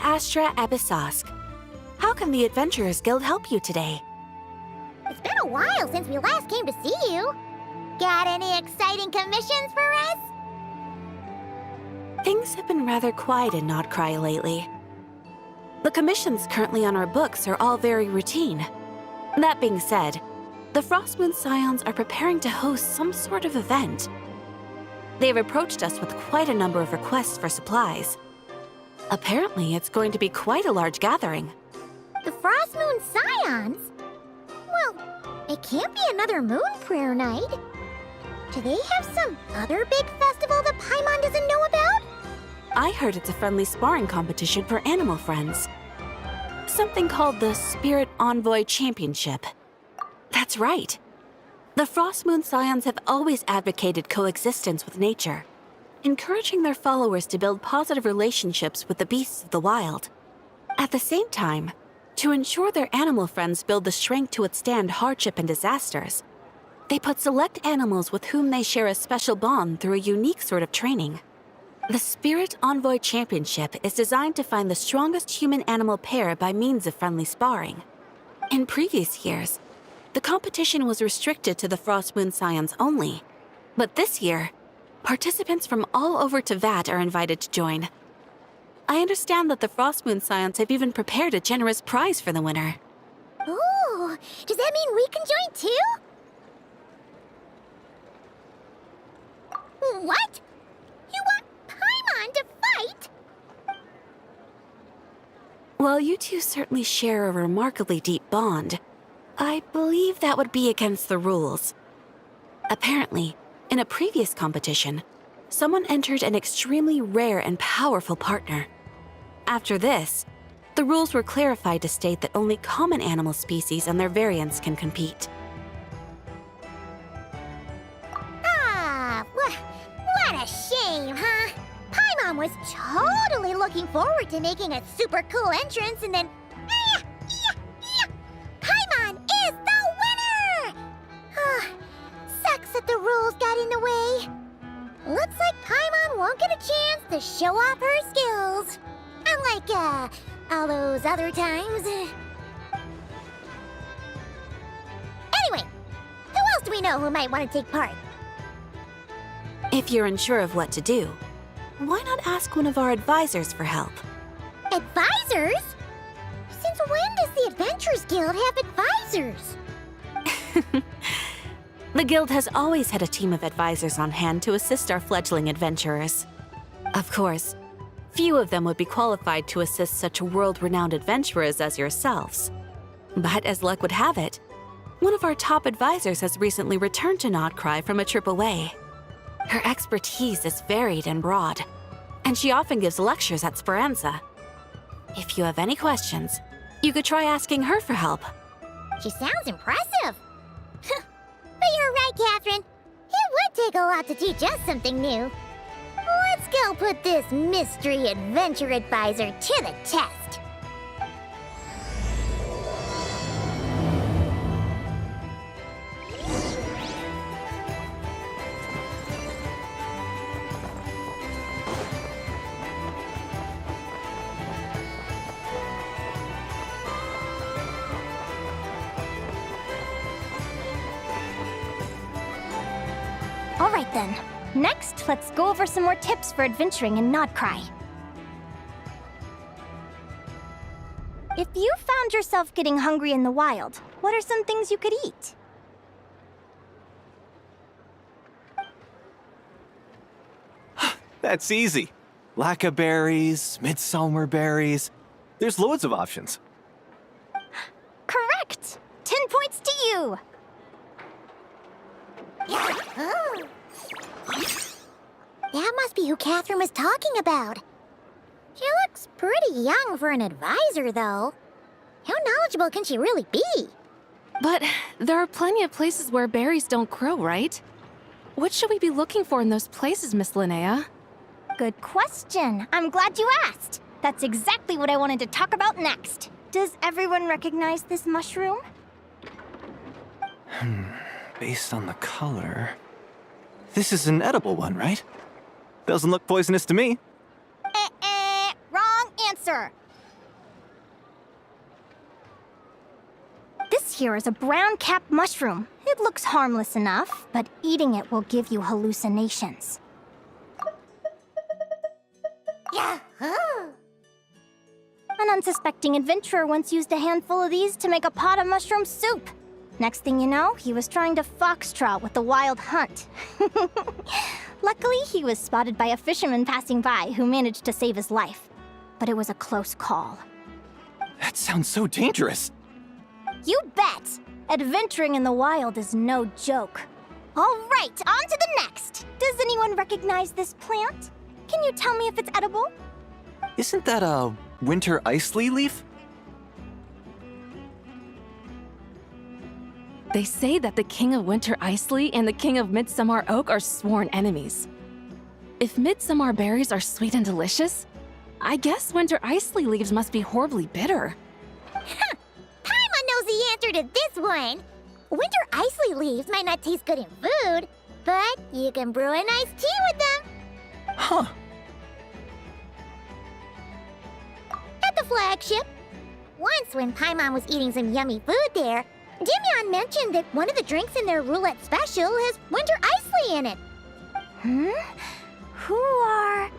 Astra Abyssosque. How can the Adventurers Guild help you today? It's been a while since we last came to see you. Got any exciting commissions for us? Things have been rather quiet in Nodcry lately. The commissions currently on our books are all very routine. That being said, the Frostmoon Scions are preparing to host some sort of event. They've approached us with quite a number of requests for supplies. Apparently, it's going to be quite a large gathering. The Frostmoon Scions? Well, it can't be another Moon Prayer Night. Do they have some other big festival that Paimon doesn't know about? I heard it's a friendly sparring competition for animal friends. Something called the Spirit Envoy Championship. That's right. The Frostmoon Scions have always advocated coexistence with nature, encouraging their followers to build positive relationships with the beasts of the wild. At the same time, to ensure their animal friends build the strength to withstand hardship and disasters, they put select animals with whom they share a special bond through a unique sort of training. The Spirit Envoy Championship is designed to find the strongest human-animal pair by means of friendly sparring. In previous years, the competition was restricted to the Frostmoon Scions only, but this year, participants from all over Teyvat are invited to join. I understand that the Frostmoon Scions have even prepared a generous prize for the winner. Ooh, does that mean we can join too? What? You want Paimon to fight? While you two certainly share a remarkably deep bond, I believe that would be against the rules. Apparently, in a previous competition, someone entered an extremely rare and powerful partner. After this, the rules were clarified to state that only common animal species and their variants can compete. Ah, what a shame, huh? Paimon was totally looking forward to making a super cool entrance, and then Paimon is the winner! Sucks that the rules got in the way. Looks like Paimon won't get a chance to show off her skills. Unlike, all those other times. Anyway, who else do we know who might want to take part? If you're unsure of what to do, why not ask one of our advisors for help? Advisors? Since when does the Adventurers Guild have advisors? The Guild has always had a team of advisors on hand to assist our fledgling adventurers. Of course, few of them would be qualified to assist such world-renowned adventurers as yourselves. But as luck would have it, one of our top advisors has recently returned to Nodcry from a trip away. Her expertise is varied and broad, and she often gives lectures at Speranza. If you have any questions, you could try asking her for help. She sounds impressive. But you're right, Catherine. It would take a lot to teach us something new. Let's go put this mystery adventure advisor to the test. All right then. Next, let's go over some more tips for adventuring in Nodcry. If you found yourself getting hungry in the wild, what are some things you could eat? That's easy. Lacca berries, midsummer berries. There's loads of options. Correct! 10 points to you! Oh. That must be who Catherine was talking about. She looks pretty young for an advisor, though. How knowledgeable can she really be? But there are plenty of places where berries don't grow, right? What should we be looking for in those places, Miss Linnea? Good question. I'm glad you asked. That's exactly what I wanted to talk about next. Does everyone recognize this mushroom? Based on the color... This is an edible one, right? Doesn't look poisonous to me. Wrong answer. This here is a brown cap mushroom. It looks harmless enough, but eating it will give you hallucinations. Yahoo! An unsuspecting adventurer once used a handful of these to make a pot of mushroom soup. Next thing you know, he was trying to foxtrot with the wild hunt. Luckily, he was spotted by a fisherman passing by who managed to save his life. But it was a close call. That sounds so dangerous. You bet! Adventuring in the wild is no joke. All right, on to the next. Does anyone recognize this plant? Can you tell me if it's edible? Isn't that a winter ice leaf? They say that the King of Winter Isley and the King of Midsummer Oak are sworn enemies. If midsummer berries are sweet and delicious, I guess winter isley leaves must be horribly bitter. Paimon knows the answer to this one. Winter isley leaves might not taste good in food, but you can brew a nice tea with them. Huh. At the flagship. Once when Paimon was eating some yummy food there, Dimyon mentioned that one of the drinks in their roulette special has winter isley in it. Who are...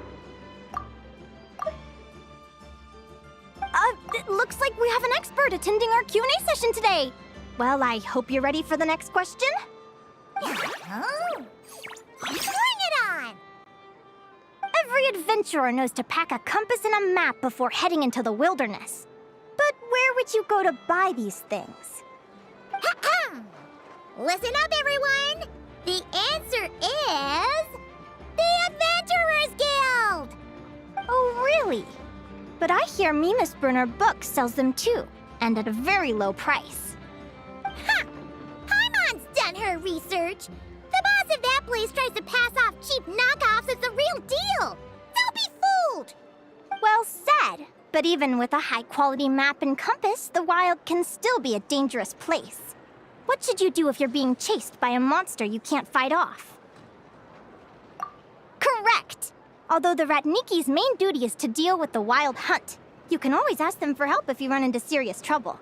It looks like we have an expert attending our Q&A session today. Well, I hope you're ready for the next question. Oh. Bring it on! Every adventurer knows to pack a compass and a map before heading into the wilderness. But where would you go to buy these things? Listen up, everyone! The answer is... the Adventurers Guild! Oh, really? But I hear Mimas Burner Books sells them too, and at a very low price. Ha! Paimon's done her research. The boss of that place tries to pass off cheap knockoffs as the real deal. Don't be fooled! Well said. But even with a high-quality map and compass, the wild can still be a dangerous place. What should you do if you're being chased by a monster you can't fight off? Correct! Although the Ratniki's main duty is to deal with the wild hunt, you can always ask them for help if you run into serious trouble.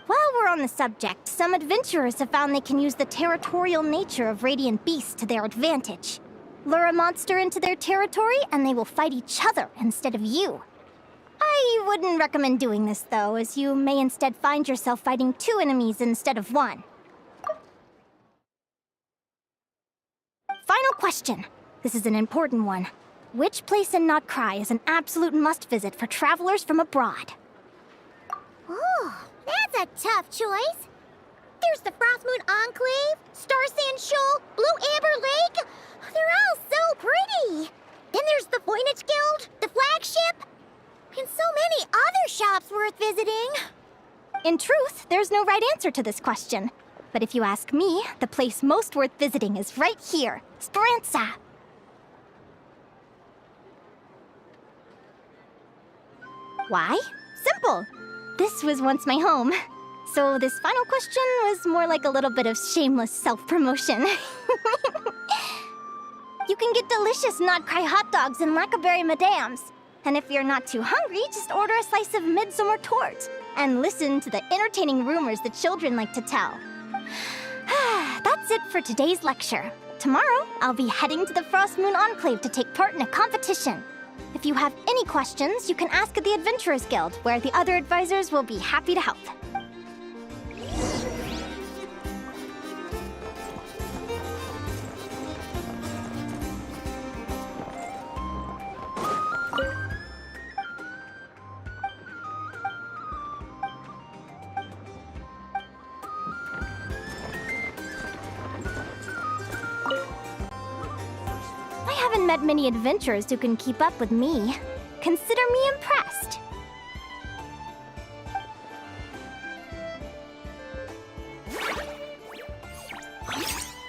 While we're on the subject, some adventurers have found they can use the territorial nature of radiant beasts to their advantage. Lure a monster into their territory, and they will fight each other instead of you. I wouldn't recommend doing this, though, as you may instead find yourself fighting two enemies instead of one. Final question. This is an important one. Which place in Notcry is an absolute must-visit for travelers from abroad? Oh, that's a tough choice. There's the Frostmoon Enclave, Star Sand Shoal, Blue Amber Lake. They're all so pretty. Then there's the Voynich Guild, the flagship, and so many other shops worth visiting. In truth, there's no right answer to this question. But if you ask me, the place most worth visiting is right here, Speranza. Why? Simple. This was once my home. So this final question was more like a little bit of shameless self-promotion. You can get delicious Notcry hot dogs and Lackaberry Madams. And if you're not too hungry, just order a slice of midsummer tort and listen to the entertaining rumors the children like to tell. That's it for today's lecture. Tomorrow, I'll be heading to the Frostmoon Enclave to take part in a competition. If you have any questions, you can ask at the Adventurers Guild, where the other advisors will be happy to help. I haven't met many adventurers who can keep up with me. Consider me impressed.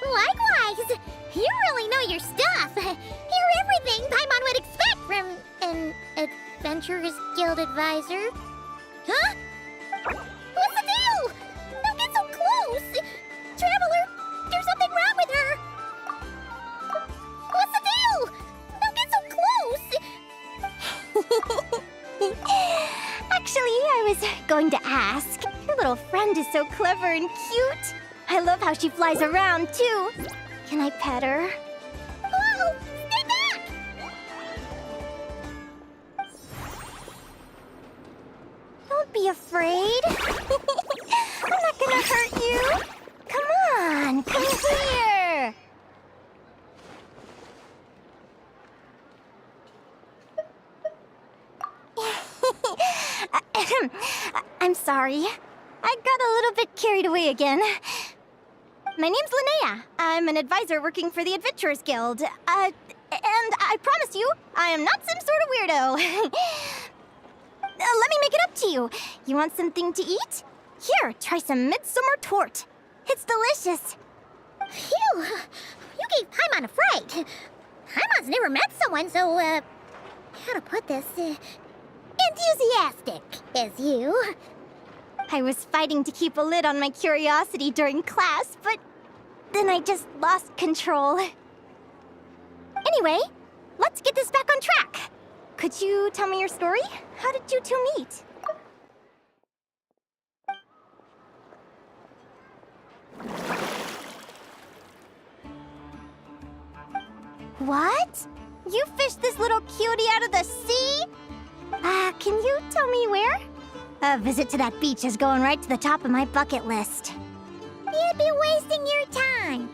Likewise, you really know your stuff. You're everything Paimon would expect from an Adventurers Guild advisor. Huh? What's the deal? Don't get so close! Traveler, there's something wrong with her! What's the deal? Don't get so close! Actually, I was going to ask, little friend is so clever and cute. I love how she flies around, too. Can I pet her? Whoa! Stay back! Don't be afraid. I'm not gonna hurt you. Come on, come here. I'm sorry. I got a little bit carried away again. My name's Linnea. I'm an advisor working for the Adventurers Guild. And I promise you, I am not some sort of weirdo. Let me make it up to you. You want something to eat? Here, try some midsummer tort. It's delicious. Phew! You gave Paimon a fright. Paimon's never met someone so, how to put this, enthusiastic as you. I was fighting to keep a lid on my curiosity during class, but then I just lost control. Anyway, let's get this back on track. Could you tell me your story? How did you two meet? What? You fished this little cutie out of the sea? Can you tell me where? A visit to that beach is going right to the top of my bucket list. You'd be wasting your time.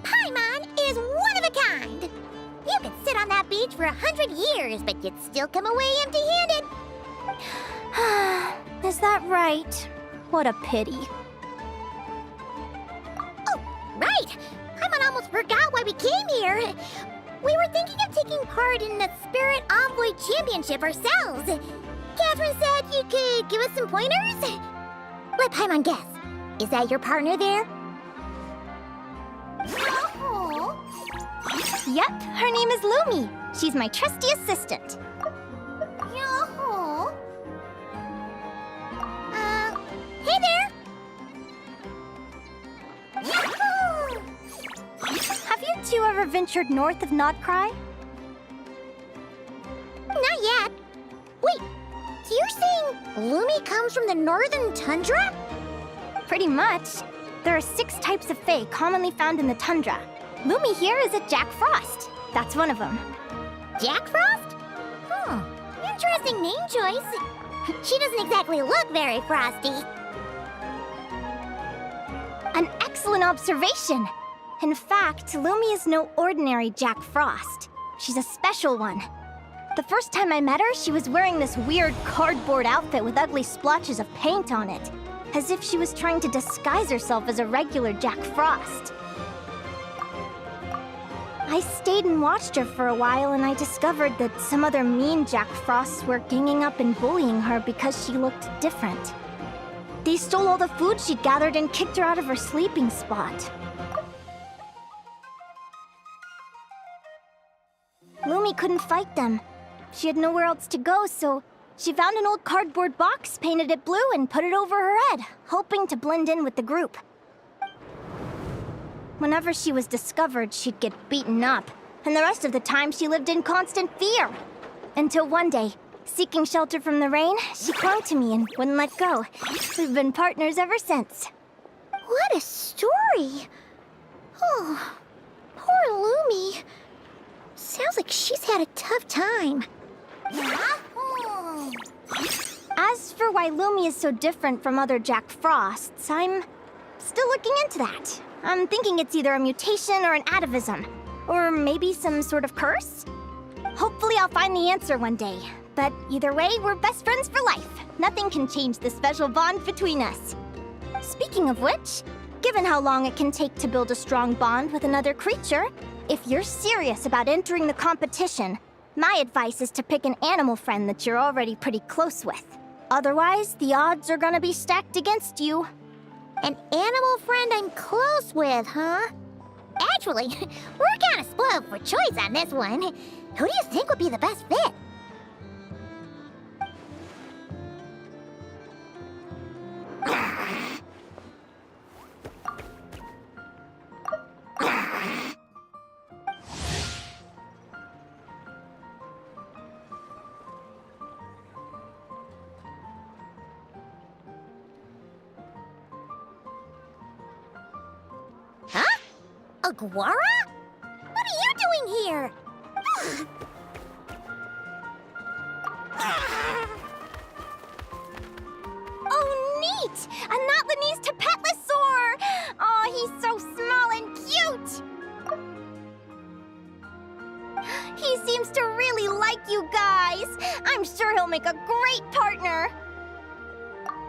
Paimon is one of a kind. You could sit on that beach for 100 years, but you'd still come away empty-handed. Is that right? What a pity. Oh, right. Paimon almost forgot why we came here. We were thinking of taking part in the Spirit Envoy Championship ourselves. Catherine said you could give us some pointers. Let Paimon guess. Is that your partner there? Yep, her name is Lumi. She's my trusty assistant. Hey there! Have you two ever ventured north of Notcry? Not yet. Wait, so you're saying Lumi comes from the northern tundra? Pretty much. There are 6 types of fae commonly found in the tundra. Lumi here is a Jack Frost. That's one of them. Jack Frost? Interesting name choice. She doesn't exactly look very frosty. An excellent observation. In fact, Lumi is no ordinary Jack Frost. She's a special one. The first time I met her, she was wearing this weird cardboard outfit with ugly splotches of paint on it, as if she was trying to disguise herself as a regular Jack Frost. I stayed and watched her for a while, and I discovered that some other mean Jack Frosts were ganging up and bullying her because she looked different. They stole all the food she'd gathered and kicked her out of her sleeping spot. Lumi couldn't fight them. She had nowhere else to go, so she found an old cardboard box, painted it blue, and put it over her head, hoping to blend in with the group. Whenever she was discovered, she'd get beaten up, and the rest of the time she lived in constant fear. Until one day, seeking shelter from the rain, she clung to me and wouldn't let go. We've been partners ever since. What a story! Oh, poor Lumi. Sounds like she's had a tough time. As for why Lumi is so different from other Jack Frosts, I'm still looking into that. I'm thinking it's either a mutation or an atavism. Or maybe some sort of curse? Hopefully I'll find the answer one day. But either way, we're best friends for life. Nothing can change the special bond between us. Speaking of which, given how long it can take to build a strong bond with another creature, if you're serious about entering the competition, my advice is to pick an animal friend that you're already pretty close with. Otherwise, the odds are gonna be stacked against you. An animal friend I'm close with, huh? Actually, we're kind of split for choice on this one. Who do you think would be the best fit? Aguara? What are you doing here? Oh, neat! A Notlanese Tapetlosaur! Oh, he's so small and cute! He seems to really like you guys. I'm sure he'll make a great partner.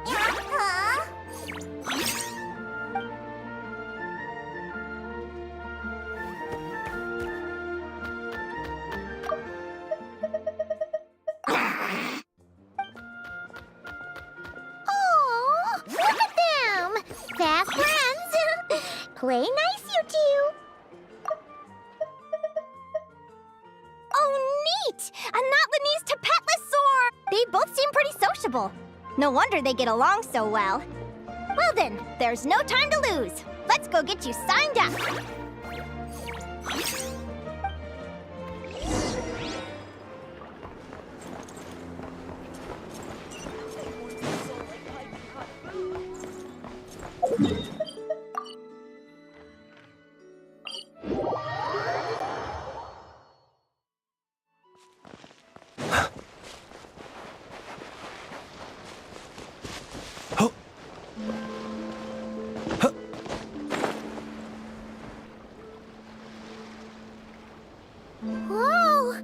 Huh? Aw, look at them! Fast friends! Play nice, you two! Oh, neat! A Notlanese Tapetlosaur! They both seem pretty sociable. No wonder they get along so well. Well then, there's no time to lose. Let's go get you signed up. Whoa!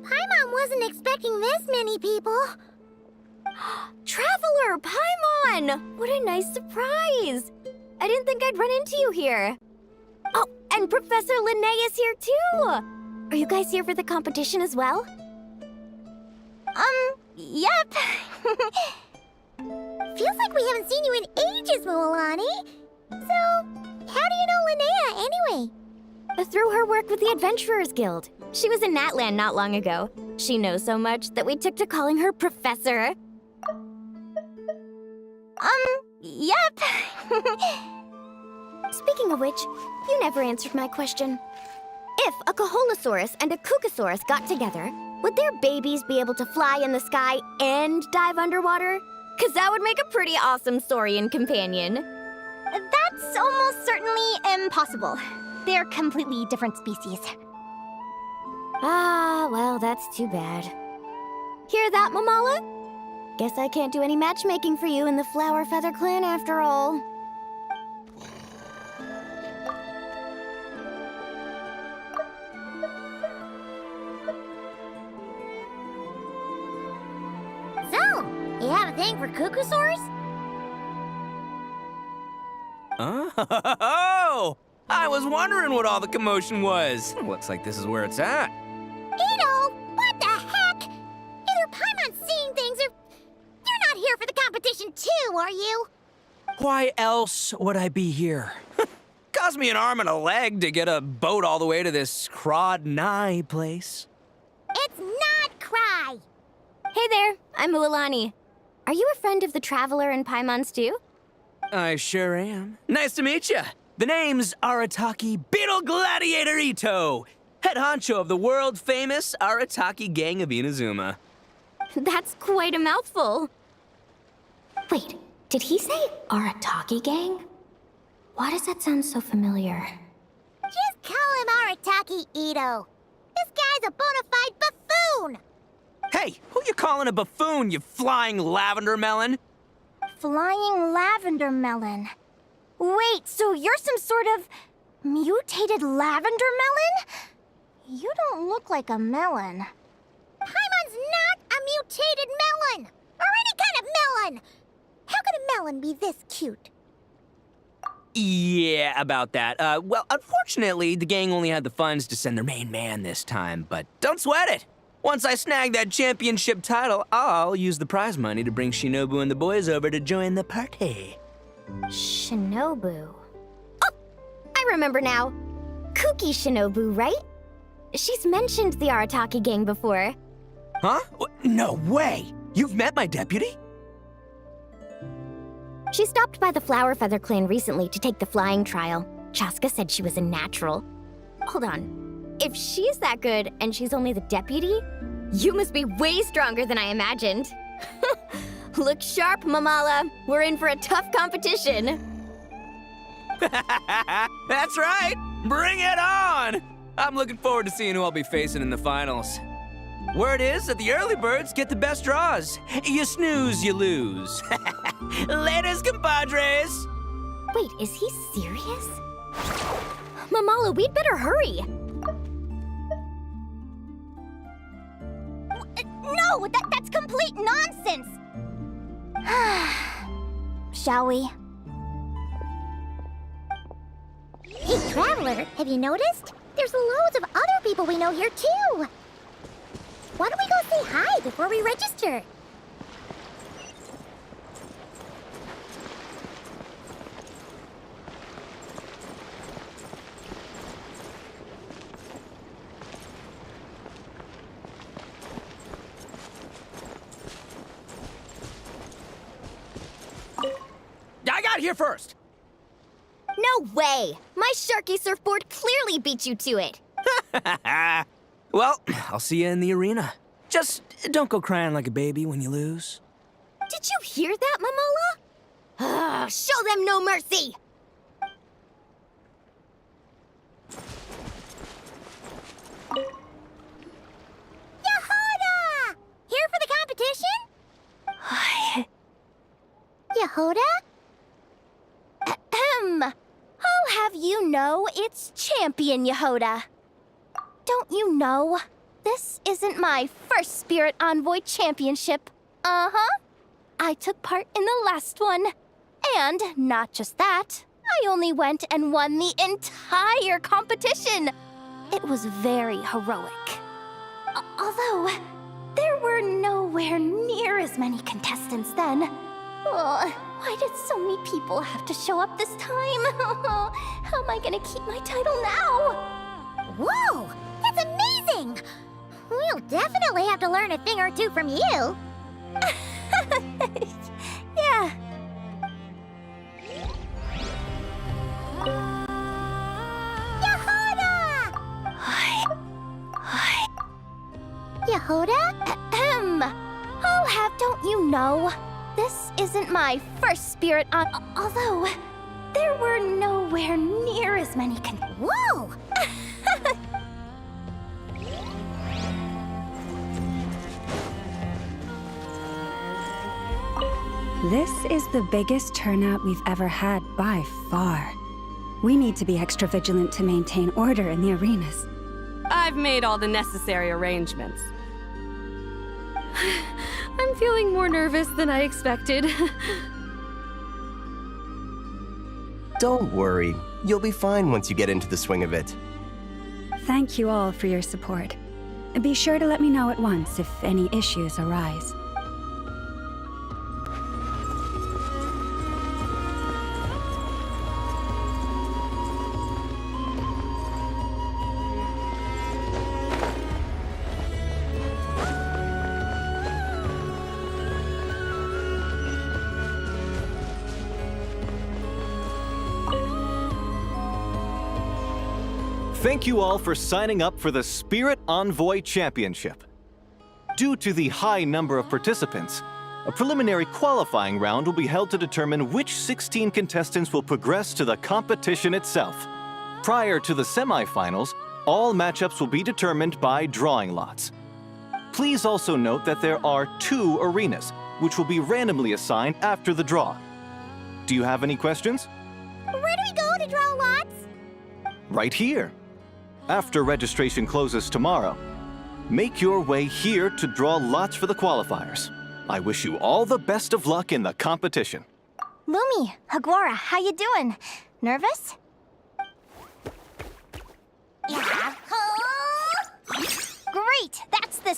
Paimon wasn't expecting this many people. Traveler, Paimon! What a nice surprise! I didn't think I'd run into you here. Oh, and Professor Linnea is here too! Are you guys here for the competition as well? Yep. Feels like we haven't seen you in ages, Mualani. So, how do you know Linnea anyway? Through her work with the Adventurers Guild. She was in Natland not long ago. She knows so much that we took to calling her Professor. Yep. Speaking of which, you never answered my question. If a Caholosaurus and a Kookasaurus got together, would their babies be able to fly in the sky and dive underwater? 'Cause that would make a pretty awesome saurian companion. That's almost certainly impossible. They're completely different species. Ah, well, that's too bad. Hear that, Mamala? Guess I can't do any matchmaking for you in the Flower Feather Clan after all. So, you have a thing for Kookasaurs? Oh! I was wondering what all the commotion was. Looks like this is where it's at. Ito, what the heck? Either Paimon's seeing things or you're not here for the competition too, are you? Why else would I be here? Cost me an arm and a leg to get a boat all the way to this Crawd-Nigh place. It's not Cry. Hey there, I'm Mualani. Are you a friend of the Traveler and Paimon's too? I sure am. Nice to meet you. The name's Arataki Beetle Gladiator Ito, head honcho of the world-famous Arataki Gang of Inazuma. That's quite a mouthful. Wait, did he say Arataki Gang? Why does that sound so familiar? Just call him Arataki Ito. This guy's a bona fide buffoon. Hey, who you calling a buffoon, you flying lavender melon? Flying lavender melon. Wait, so you're some sort of mutated lavender melon? You don't look like a melon. Paimon's not a mutated melon, or any kind of melon. How could a melon be this cute? Yeah, about that. Well, unfortunately, the gang only had the funds to send their main man this time, but don't sweat it. Once I snag that championship title, I'll use the prize money to bring Shinobu and the boys over to join the party. Shinobu. Oh, I remember now. Kuki Shinobu, right? She's mentioned the Arataki Gang before. Huh? No way! You've met my deputy? She stopped by the Flower Feather Clan recently to take the flying trial. Chaska said she was a natural. Hold on. If she's that good and she's only the deputy, you must be way stronger than I imagined. Look sharp, Mamala. We're in for a tough competition. That's right! Bring it on! I'm looking forward to seeing who I'll be facing in the finals. Word is that the early birds get the best draws. You snooze, you lose. Laters, compadres! Wait, is he serious? Mamala, we'd better hurry. No, that's complete nonsense! Shall we? Hey, Traveler, have you noticed? There's loads of other people we know here, too. Why don't we go say hi before we register? I got here first! No way! My Sharky surfboard clearly beat you to it. Well, I'll see you in the arena. Just don't go crying like a baby when you lose. Did you hear that, Mamala? Show them no mercy! Yehoda! Here for the competition? Yehoda? Ahem. I'll have you know it's Champion Yehoda. Don't you know? This isn't my first Spirit Envoy Championship. Uh-huh. I took part in the last one. And not just that, I only went and won the entire competition. It was very heroic. Although, there were nowhere near as many contestants then. Why did so many people have to show up this time? How am I gonna keep my title now? Whoa! That's amazing! We'll definitely have to learn a thing or two from you. Yeah. Yehoda! Yehoda? Ahem. I'll have, don't you know? This isn't my first Spirit on. Although, there were nowhere near as many Whoa! This is the biggest turnout we've ever had by far. We need to be extra vigilant to maintain order in the arenas. I've made all the necessary arrangements. I'm feeling more nervous than I expected. Don't worry. You'll be fine once you get into the swing of it. Thank you all for your support. Be sure to let me know at once if any issues arise. Thank you all for signing up for the Spirit Envoy Championship. Due to the high number of participants, a preliminary qualifying round will be held to determine which 16 contestants will progress to the competition itself. Prior to the semifinals, all matchups will be determined by drawing lots. Please also note that there are 2 arenas, which will be randomly assigned after the draw. Do you have any questions? Where do we go to draw lots? Right here. After registration closes tomorrow, make your way here to draw lots for the qualifiers. I wish you all the best of luck in the competition. Lumi, Hagwara, how you doing? Nervous? Yahoo! Great! That's the